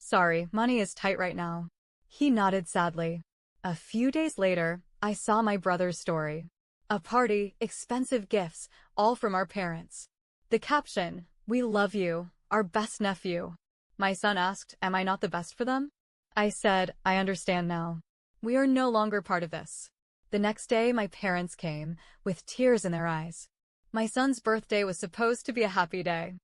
Sorry, money is tight right now. He nodded sadly. A few days later, I saw my brother's story. A party, expensive gifts, all from our parents. The caption, "We love you, our best nephew." My son asked, am I not the best for them? I said, I understand now. We are no longer part of this. The next day, my parents came, with tears in their eyes. My son's birthday was supposed to be a happy day.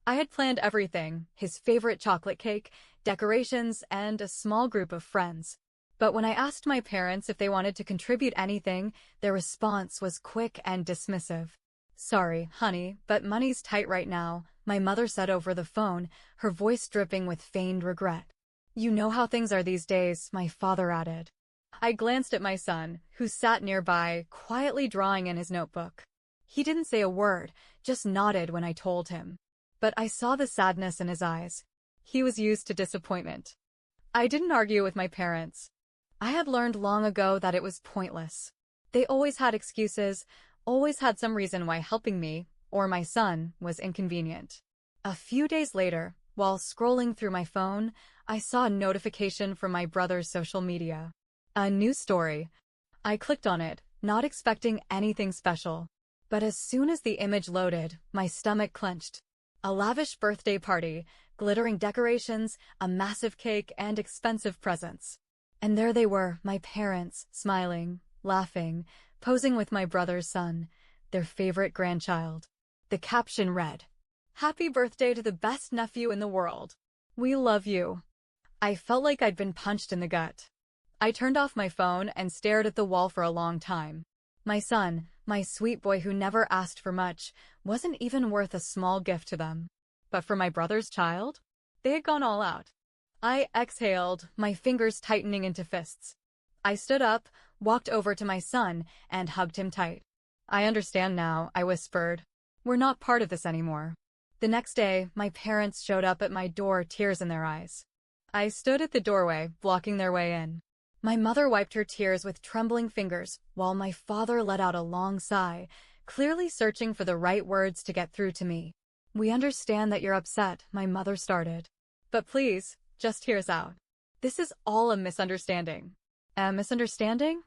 I had planned everything, his favorite chocolate cake, decorations, and a small group of friends. But when I asked my parents if they wanted to contribute anything, their response was quick and dismissive. Sorry, honey, but money's tight right now, my mother said over the phone, her voice dripping with feigned regret. You know how things are these days, my father added. I glanced at my son, who sat nearby, quietly drawing in his notebook. He didn't say a word, just nodded when I told him. But I saw the sadness in his eyes. He was used to disappointment. I didn't argue with my parents. I had learned long ago that it was pointless. They always had excuses, always had some reason why helping me, or my son, was inconvenient. A few days later, while scrolling through my phone, I saw a notification from my brother's social media. A new story. I clicked on it, not expecting anything special. But as soon as the image loaded, my stomach clenched. A lavish birthday party, glittering decorations, a massive cake, and expensive presents. And there they were, my parents, smiling, laughing, posing with my brother's son, their favorite grandchild. The caption read, "Happy birthday to the best nephew in the world. We love you." I felt like I'd been punched in the gut. I turned off my phone and stared at the wall for a long time. My son, my sweet boy who never asked for much, wasn't even worth a small gift to them. But for my brother's child? They had gone all out. I exhaled, my fingers tightening into fists. I stood up, walked over to my son, and hugged him tight. I understand now, I whispered. We're not part of this anymore. The next day, my parents showed up at my door, tears in their eyes. I stood at the doorway, blocking their way in. My mother wiped her tears with trembling fingers, while my father let out a long sigh, clearly searching for the right words to get through to me. We understand that you're upset, my mother started. But please, just hear us out. This is all a misunderstanding. A misunderstanding?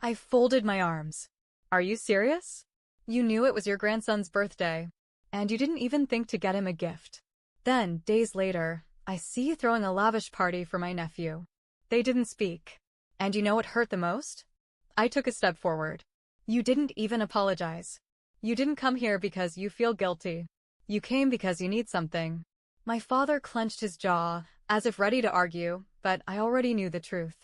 I folded my arms. Are you serious? You knew it was your grandson's birthday, and you didn't even think to get him a gift. Then, days later, I see you throwing a lavish party for my nephew. They didn't speak. And you know what hurt the most? I took a step forward. You didn't even apologize. You didn't come here because you feel guilty. You came because you need something. My father clenched his jaw, as if ready to argue, but I already knew the truth.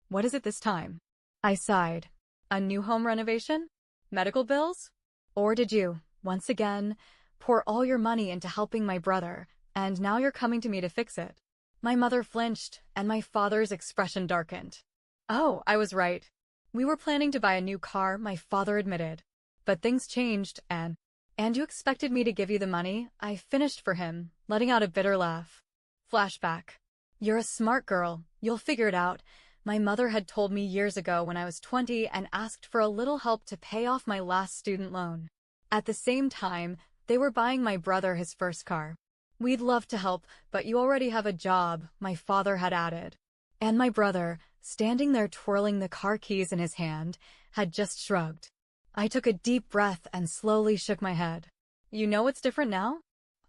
What is it this time? I sighed. A new home renovation? Medical bills? Or did you, once again, pour all your money into helping my brother, and now you're coming to me to fix it? My mother flinched, and my father's expression darkened. Oh, I was right. We were planning to buy a new car, my father admitted. But things changed, and you expected me to give you the money? I finished for him, letting out a bitter laugh. Flashback. You're a smart girl. You'll figure it out. My mother had told me years ago when I was 20 and asked for a little help to pay off my last student loan. At the same time, they were buying my brother his first car. We'd love to help, but you already have a job, my father had added. And my brother, standing there twirling the car keys in his hand, had just shrugged. I took a deep breath and slowly shook my head. You know what's different now?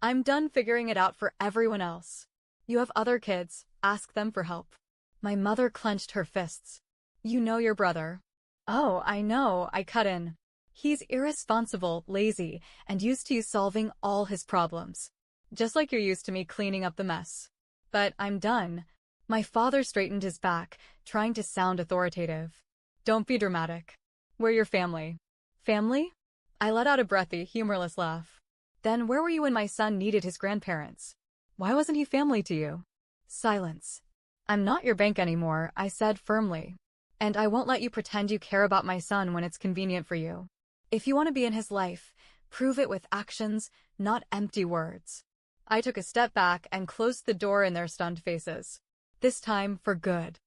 I'm done figuring it out for everyone else. You have other kids, ask them for help. My mother clenched her fists. You know your brother. Oh, I know, I cut in. He's irresponsible, lazy, and used to you solving all his problems. Just like you're used to me cleaning up the mess. But I'm done. My father straightened his back, trying to sound authoritative. Don't be dramatic. We're your family. Family? I let out a breathy, humorless laugh. Then where were you when my son needed his grandparents? Why wasn't he family to you? Silence. I'm not your bank anymore, I said firmly. And I won't let you pretend you care about my son when it's convenient for you. If you want to be in his life, prove it with actions, not empty words. I took a step back and closed the door in their stunned faces. This time for good.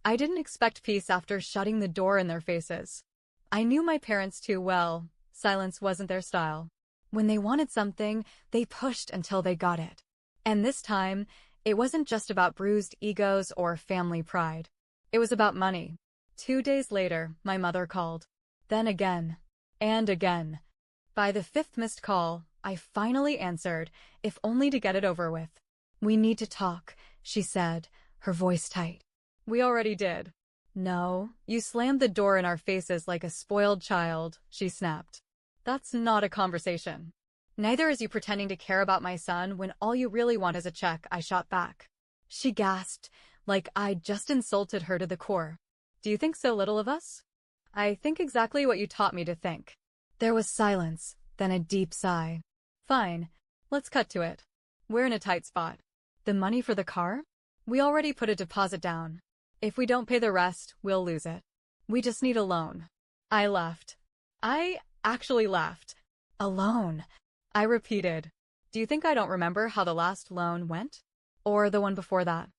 I didn't expect peace after shutting the door in their faces. I knew my parents too well. Silence wasn't their style. When they wanted something, they pushed until they got it. And this time, It wasn't just about bruised egos or family pride. It was about money. 2 days later, my mother called. Then again. And again. By the fifth missed call, I finally answered, if only to get it over with. "We need to talk," she said, her voice tight. "We already did." "No, you slammed the door in our faces like a spoiled child," she snapped. "That's not a conversation." "Neither is you pretending to care about my son when all you really want is a check," I shot back. She gasped, like I'd just insulted her to the core. "Do you think so little of us?" "I think exactly what you taught me to think." There was silence, then a deep sigh. "Fine, let's cut to it. We're in a tight spot." "The money for the car?" "We already put a deposit down. If we don't pay the rest, we'll lose it. We just need a loan." I laughed. I actually laughed. "A loan?" I repeated. "Do you think I don't remember how the last loan went? Or the one before that?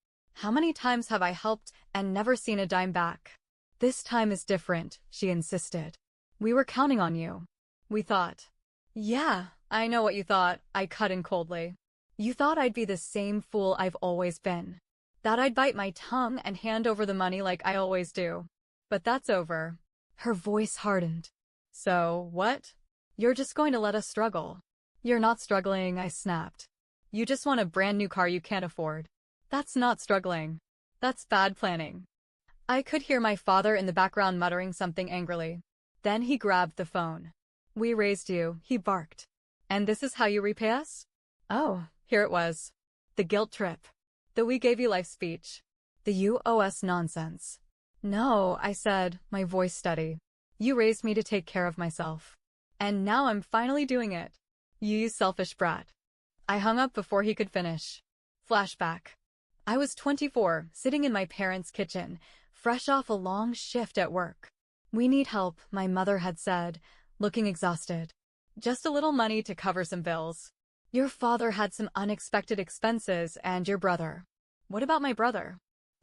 How many times have I helped and never seen a dime back?" "This time is different," she insisted. "We were counting on you. We thought." "Yeah, I know what you thought," I cut in coldly. "You thought I'd be the same fool I've always been. That I'd bite my tongue and hand over the money like I always do. But that's over." Her voice hardened. "So, what? You're just going to let us struggle?" "You're not struggling," I snapped. "You just want a brand new car you can't afford." "That's not struggling. That's bad planning." I could hear my father in the background muttering something angrily. Then he grabbed the phone. "We raised you," he barked. "And this is how you repay us?" Oh, here it was. The guilt trip. The "we gave you life" speech. The "you owe us" nonsense. "No," I said, my voice steady. "You raised me to take care of myself. And now I'm finally doing it. You selfish brat." I hung up before he could finish. Flashback. I was 24, sitting in my parents' kitchen, fresh off a long shift at work. "We need help," my mother had said, looking exhausted. "Just a little money to cover some bills. Your father had some unexpected expenses, and your brother." "What about my brother?"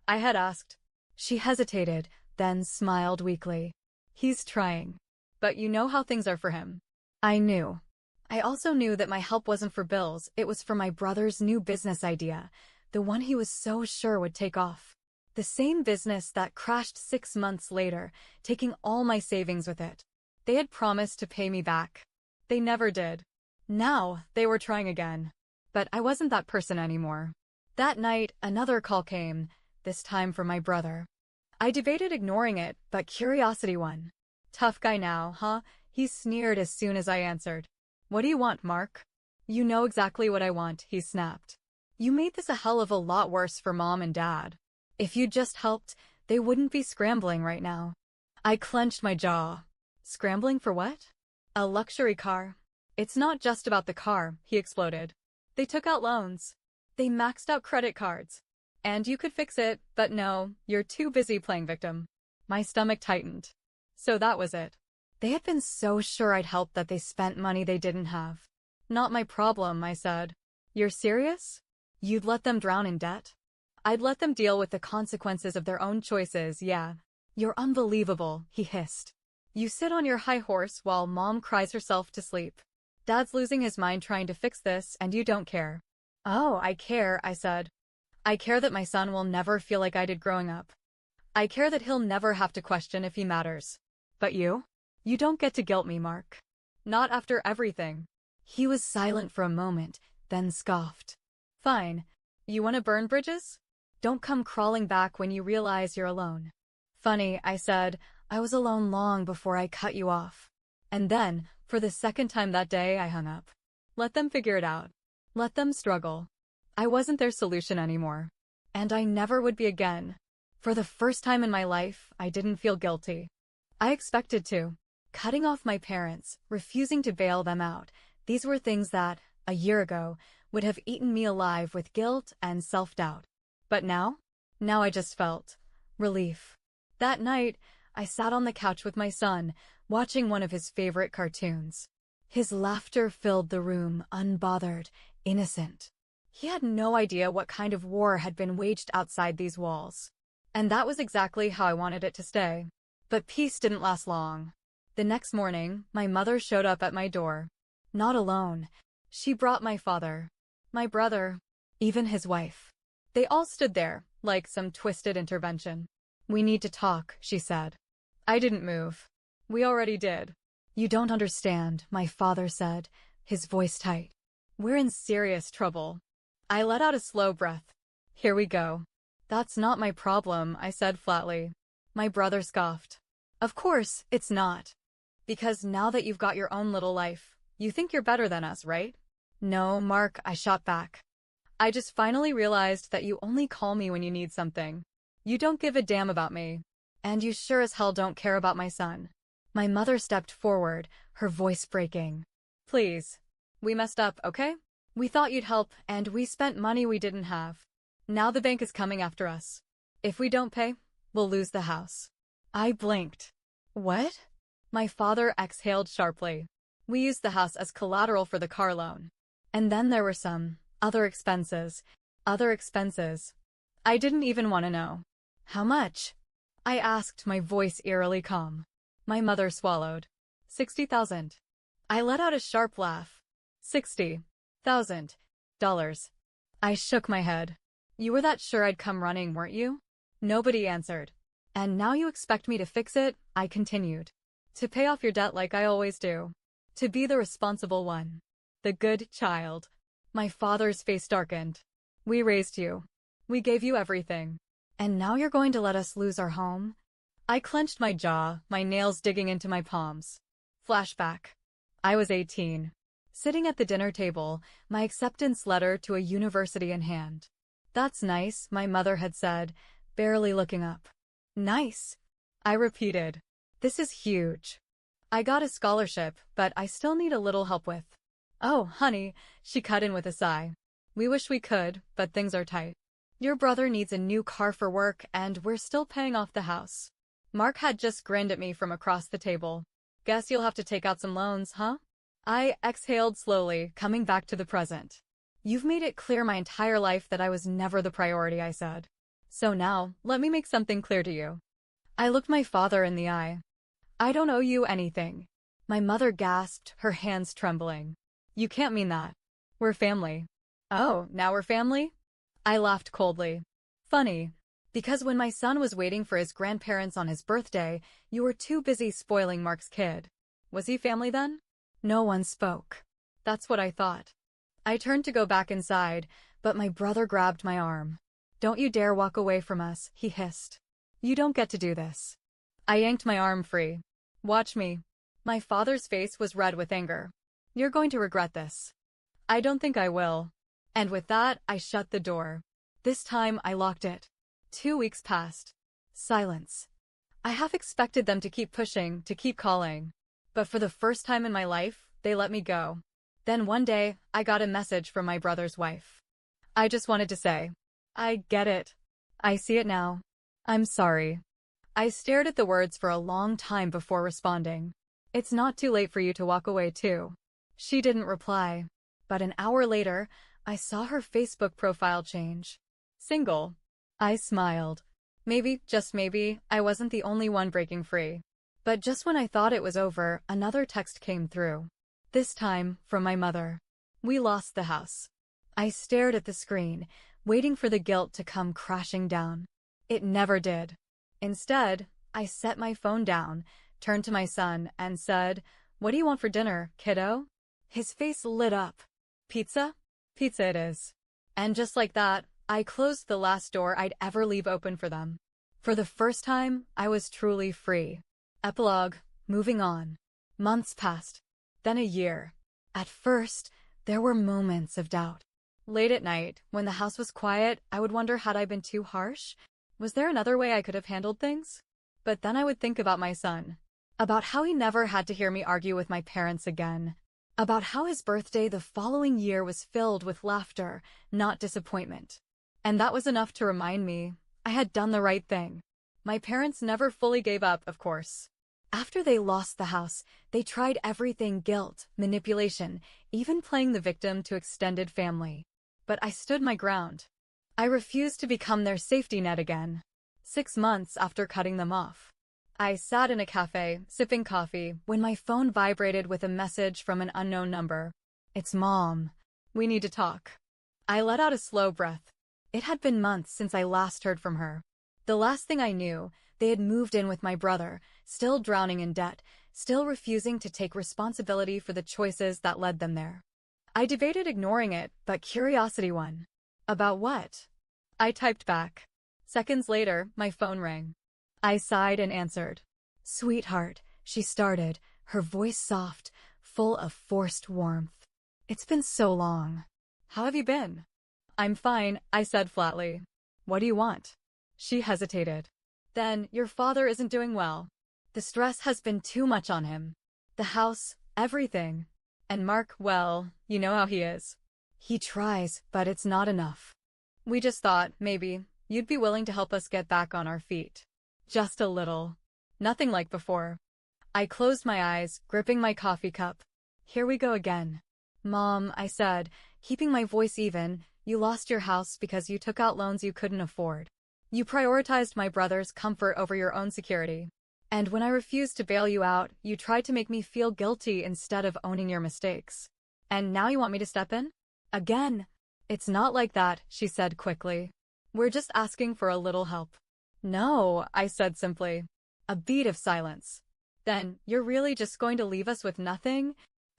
I had asked. She hesitated, then smiled weakly. "He's trying. But you know how things are for him." I knew. I also knew that my help wasn't for bills, it was for my brother's new business idea, the one he was so sure would take off. The same business that crashed 6 months later, taking all my savings with it. They had promised to pay me back. They never did. Now, they were trying again. But I wasn't that person anymore. That night, another call came, this time from my brother. I debated ignoring it, but curiosity won. "Tough guy now, huh?" he sneered as soon as I answered. "What do you want, Mark?" "You know exactly what I want," he snapped. "You made this a hell of a lot worse for Mom and Dad. If you'd just helped, they wouldn't be scrambling right now." I clenched my jaw. "Scrambling for what?" "A luxury car." "It's not just about the car," he exploded. "They took out loans. They maxed out credit cards. And you could fix it, but no, you're too busy playing victim." My stomach tightened. So that was it. They had been so sure I'd help that they spent money they didn't have. "Not my problem," I said. "You're serious? You'd let them drown in debt?" "I'd let them deal with the consequences of their own choices, yeah." "You're unbelievable," he hissed. "You sit on your high horse while Mom cries herself to sleep. Dad's losing his mind trying to fix this, and you don't care." "Oh, I care," I said. "I care that my son will never feel like I did growing up. I care that he'll never have to question if he matters. But you? You don't get to guilt me, Mark. Not after everything." He was silent for a moment, then scoffed. "Fine. You want to burn bridges? Don't come crawling back when you realize you're alone." "Funny," I said, "I was alone long before I cut you off." And then, for the second time that day, I hung up. Let them figure it out. Let them struggle. I wasn't their solution anymore. And I never would be again. For the first time in my life, I didn't feel guilty. I expected to. Cutting off my parents, refusing to bail them out, these were things that, a year ago, would have eaten me alive with guilt and self-doubt. But now? Now I just felt relief. That night, I sat on the couch with my son, watching one of his favorite cartoons. His laughter filled the room, unbothered, innocent. He had no idea what kind of war had been waged outside these walls. And that was exactly how I wanted it to stay. But peace didn't last long. The next morning, my mother showed up at my door. Not alone. She brought my father, my brother, even his wife. They all stood there, like some twisted intervention. "We need to talk," she said. I didn't move. "We already did." "You don't understand," my father said, his voice tight. "We're in serious trouble." I let out a slow breath. "Here we go." "That's not my problem," I said flatly. My brother scoffed. "Of course, it's not. Because now that you've got your own little life, you think you're better than us, right?" "No, Mark," I shot back. "I just finally realized that you only call me when you need something. You don't give a damn about me. And you sure as hell don't care about my son." My mother stepped forward, her voice breaking. "Please. We messed up, okay? We thought you'd help, and we spent money we didn't have. Now the bank is coming after us. If we don't pay, we'll lose the house." I blinked. "What?" My father exhaled sharply. "We used the house as collateral for the car loan. And then there were some other expenses. Other expenses. I didn't even want to know." "How much?" I asked, my voice eerily calm. My mother swallowed. 60,000. I let out a sharp laugh. $60,000. I shook my head. "You were that sure I'd come running, weren't you?" Nobody answered. "And now you expect me to fix it?" I continued. "To pay off your debt like I always do. To be the responsible one. The good child." My father's face darkened. "We raised you. We gave you everything. And now you're going to let us lose our home?" I clenched my jaw, my nails digging into my palms. Flashback. I was 18. Sitting at the dinner table, my acceptance letter to a university in hand. "That's nice," my mother had said, barely looking up. "Nice?" I repeated. "This is huge. I got a scholarship, but I still need a little help with." "Oh, honey," she cut in with a sigh. "We wish we could, but things are tight. Your brother needs a new car for work, and we're still paying off the house." Mark had just grinned at me from across the table. "Guess you'll have to take out some loans, huh?" I exhaled slowly, coming back to the present. "You've made it clear my entire life that I was never the priority," I said. "So now, let me make something clear to you." I looked my father in the eye. "I don't owe you anything." My mother gasped, her hands trembling. "You can't mean that. We're family." "Oh, now we're family?" I laughed coldly. "Funny. Because when my son was waiting for his grandparents on his birthday, you were too busy spoiling Mark's kid. Was he family then?" No one spoke. That's what I thought. I turned to go back inside, but my brother grabbed my arm. "Don't you dare walk away from us," he hissed. "You don't get to do this." I yanked my arm free. "Watch me." My father's face was red with anger. "You're going to regret this." "I don't think I will." And with that, I shut the door. This time, I locked it. 2 weeks passed. Silence. I half expected them to keep pushing, to keep calling. But for the first time in my life, they let me go. Then one day, I got a message from my brother's wife. I just wanted to say, "I get it. I see it now. I'm sorry." I stared at the words for a long time before responding. "It's not too late for you to walk away too." She didn't reply. But an hour later, I saw her Facebook profile change. Single. I smiled. Maybe, just maybe, I wasn't the only one breaking free. But just when I thought it was over, another text came through. This time, from my mother. "We lost the house." I stared at the screen, waiting for the guilt to come crashing down. It never did. Instead, I set my phone down, turned to my son, and said, "What do you want for dinner, kiddo?" His face lit up. "Pizza? Pizza it is." And just like that, I closed the last door I'd ever leave open for them. For the first time, I was truly free. Epilogue. Moving on. Months passed. Then a year. At first, there were moments of doubt. Late at night, when the house was quiet, I would wonder, had I been too harsh? Was there another way I could have handled things? But then I would think about my son. About how he never had to hear me argue with my parents again. About how his birthday the following year was filled with laughter, not disappointment. And that was enough to remind me I had done the right thing. My parents never fully gave up, of course. After they lost the house, they tried everything: guilt, manipulation, even playing the victim to extended family. But I stood my ground. I refused to become their safety net again. 6 months after cutting them off, I sat in a cafe, sipping coffee, when my phone vibrated with a message from an unknown number. "It's Mom. We need to talk." I let out a slow breath. It had been months since I last heard from her. The last thing I knew, they had moved in with my brother, still drowning in debt, still refusing to take responsibility for the choices that led them there. I debated ignoring it, but curiosity won. About what? I typed back. Seconds later, my phone rang. I sighed and answered. Sweetheart, she started, her voice soft, full of forced warmth. It's been so long. How have you been? I'm fine, I said flatly. What do you want? She hesitated. Then, your father isn't doing well. The stress has been too much on him. The house, everything. And Mark, well, you know how he is. He tries, but it's not enough. We just thought, maybe, you'd be willing to help us get back on our feet. Just a little. Nothing like before. I closed my eyes, gripping my coffee cup. Here we go again. Mom, I said, keeping my voice even, you lost your house because you took out loans you couldn't afford. You prioritized my brother's comfort over your own security. And when I refused to bail you out, you tried to make me feel guilty instead of owning your mistakes. And now you want me to step in? Again. It's not like that, she said quickly. We're just asking for a little help. No, I said simply. A beat of silence. Then, you're really just going to leave us with nothing?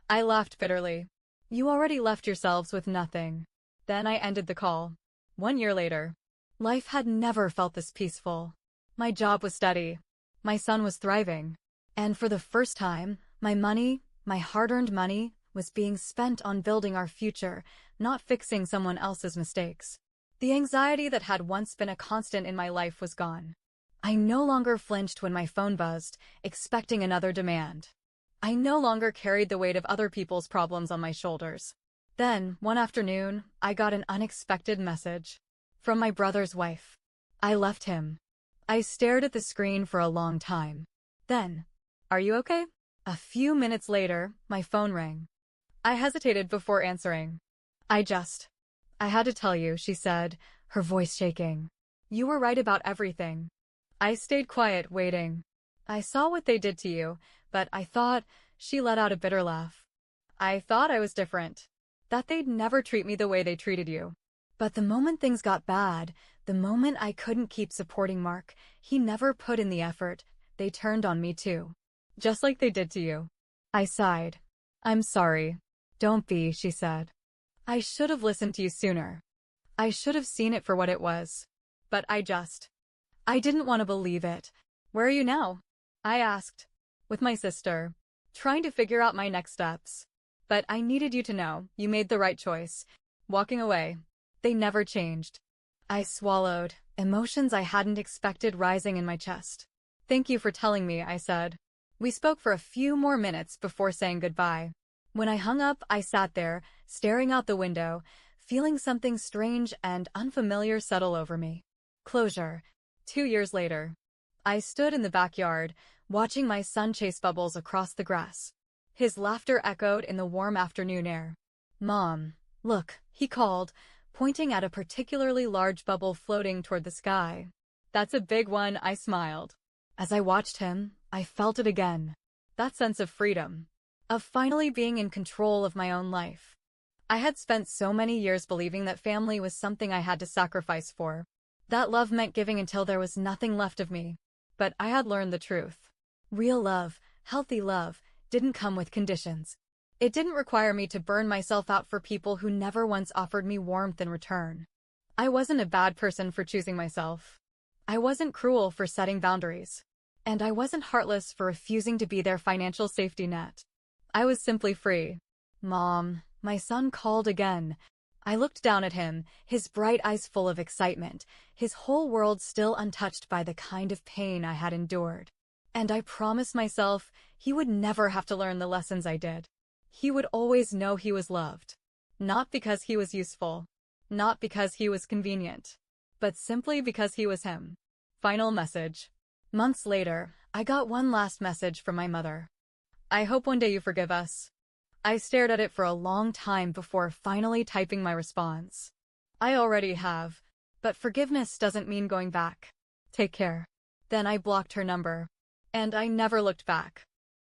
I laughed bitterly. You already left yourselves with nothing. Then I ended the call. 1 year later. Life had never felt this peaceful. My job was steady. My son was thriving. And for the first time, my money, my hard-earned money, was being spent on building our future, not fixing someone else's mistakes. The anxiety that had once been a constant in my life was gone. I no longer flinched when my phone buzzed, expecting another demand. I no longer carried the weight of other people's problems on my shoulders. Then, one afternoon, I got an unexpected message. From my brother's wife. I left him. I stared at the screen for a long time. Then, are you okay? A few minutes later, my phone rang. I hesitated before answering. I had to tell you, she said, her voice shaking. You were right about everything. I stayed quiet, waiting. I saw what they did to you, but I thought, she let out a bitter laugh. I thought I was different. That they'd never treat me the way they treated you. But the moment things got bad, the moment I couldn't keep supporting Mark, he never put in the effort, they turned on me too. Just like they did to you. I sighed. I'm sorry. Don't be, she said. I should have listened to you sooner. I should have seen it for what it was. But I didn't want to believe it. Where are you now? I asked. With my sister. Trying to figure out my next steps. But I needed you to know, you made the right choice. Walking away. They never changed. I swallowed, emotions I hadn't expected rising in my chest. Thank you for telling me, I said. We spoke for a few more minutes before saying goodbye. When I hung up, I sat there, staring out the window, feeling something strange and unfamiliar settle over me. Closure. 2 years later. I stood in the backyard, watching my son chase bubbles across the grass. His laughter echoed in the warm afternoon air. Mom, look, he called, pointing at a particularly large bubble floating toward the sky. That's a big one, I smiled. As I watched him, I felt it again. That sense of freedom. Of finally being in control of my own life. I had spent so many years believing that family was something I had to sacrifice for. That love meant giving until there was nothing left of me. But I had learned the truth. Real love, healthy love, didn't come with conditions. It didn't require me to burn myself out for people who never once offered me warmth in return. I wasn't a bad person for choosing myself. I wasn't cruel for setting boundaries. And I wasn't heartless for refusing to be their financial safety net. I was simply free. Mom, my son called again. I looked down at him, his bright eyes full of excitement, his whole world still untouched by the kind of pain I had endured. And I promised myself he would never have to learn the lessons I did. He would always know he was loved. Not because he was useful. Not because he was convenient. But simply because he was him. Final message. Months later, I got one last message from my mother. I hope one day you forgive us. I stared at it for a long time before finally typing my response. I already have. But forgiveness doesn't mean going back. Take care. Then I blocked her number. And I never looked back.